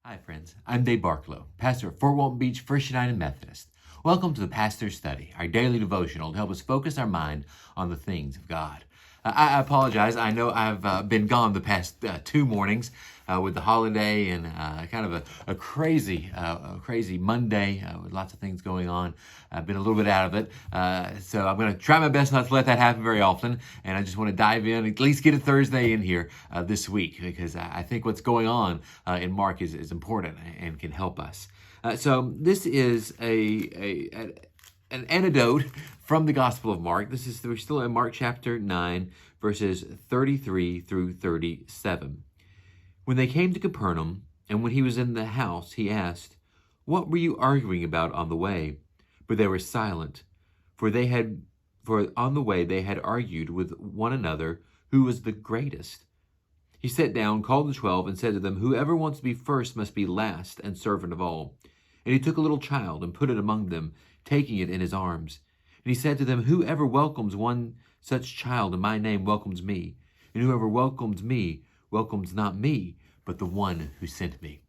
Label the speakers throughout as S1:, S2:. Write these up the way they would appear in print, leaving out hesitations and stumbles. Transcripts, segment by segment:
S1: Hi, friends. I'm Dave Barklow, pastor at Fort Walton Beach First United Methodist. Welcome to the Pastor's Study, our daily devotional to help us focus our mind on the things of God. I apologize. I know I've been gone the past 2 mornings with the holiday and kind of a crazy Monday with lots of things going on. I've been a little bit out of it. So I'm going to try my best not to let that happen very often. And I just want to dive in, at least get a Thursday in here this week, because I think what's going on in Mark is important and can help us. So this is an anecdote from the Gospel of Mark. We're still in Mark chapter 9, verses 33 through 37. When they came to Capernaum, and when he was in the house, he asked, "What were you arguing about on the way?" But they were silent, for on the way they had argued with one another who was the greatest. He sat down, called the 12, and said to them, "Whoever wants to be first must be last and servant of all." And he took a little child and put it among them, taking it in his arms. And he said to them, "Whoever welcomes one such child in my name welcomes me. And whoever welcomes me welcomes not me, but the one who sent me."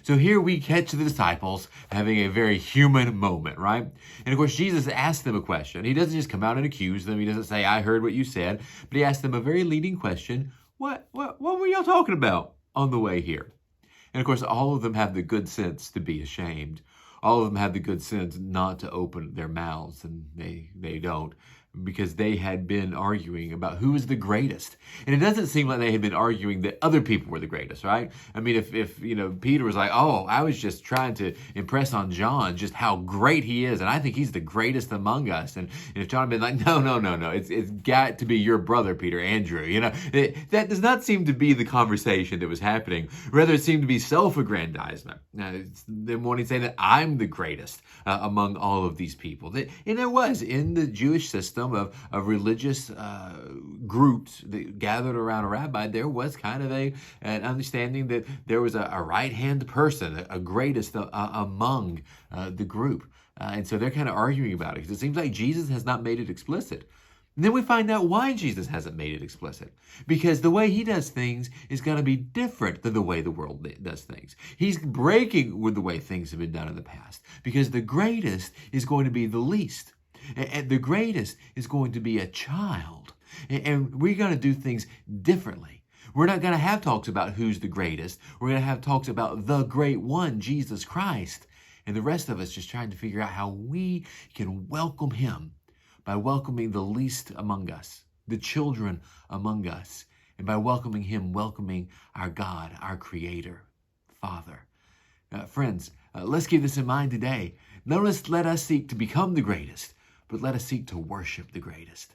S1: So here we catch the disciples having a very human moment, right? And of course, Jesus asked them a question. He doesn't just come out and accuse them. He doesn't say, "I heard what you said," but he asked them a very leading question. What were y'all talking about on the way here? And of course, all of them have the good sense to be ashamed. All of them have the good sense not to open their mouths, and they don't, because they had been arguing about who is the greatest. And it doesn't seem like they had been arguing that other people were the greatest, right? I mean, if Peter was like, "Oh, I was just trying to impress on John just how great he is, and I think he's the greatest among us." And if John had been like, "No, it's got to be your brother, Peter, Andrew," that does not seem to be the conversation that was happening. Rather, it seemed to be self-aggrandizement. Them wanting to say that I'm the greatest among all of these people. And there was, in the Jewish system of religious groups that gathered around a rabbi, there was kind of an understanding that there was a right-hand person, a greatest among the group. And so they're kind of arguing about it because it seems like Jesus has not made it explicit. And then we find out why Jesus hasn't made it explicit. Because the way he does things is going to be different than the way the world does things. He's breaking with the way things have been done in the past. Because the greatest is going to be the least. And the greatest is going to be a child. And we're going to do things differently. We're not going to have talks about who's the greatest. We're going to have talks about the great one, Jesus Christ. And the rest of us just trying to figure out how we can welcome him by welcoming the least among us, the children among us, and by welcoming him, welcoming our God, our Creator, Father. Friends, let's keep this in mind today. Not let us seek to become the greatest, but let us seek to worship the greatest.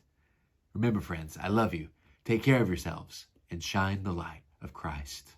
S1: Remember, friends, I love you. Take care of yourselves and shine the light of Christ.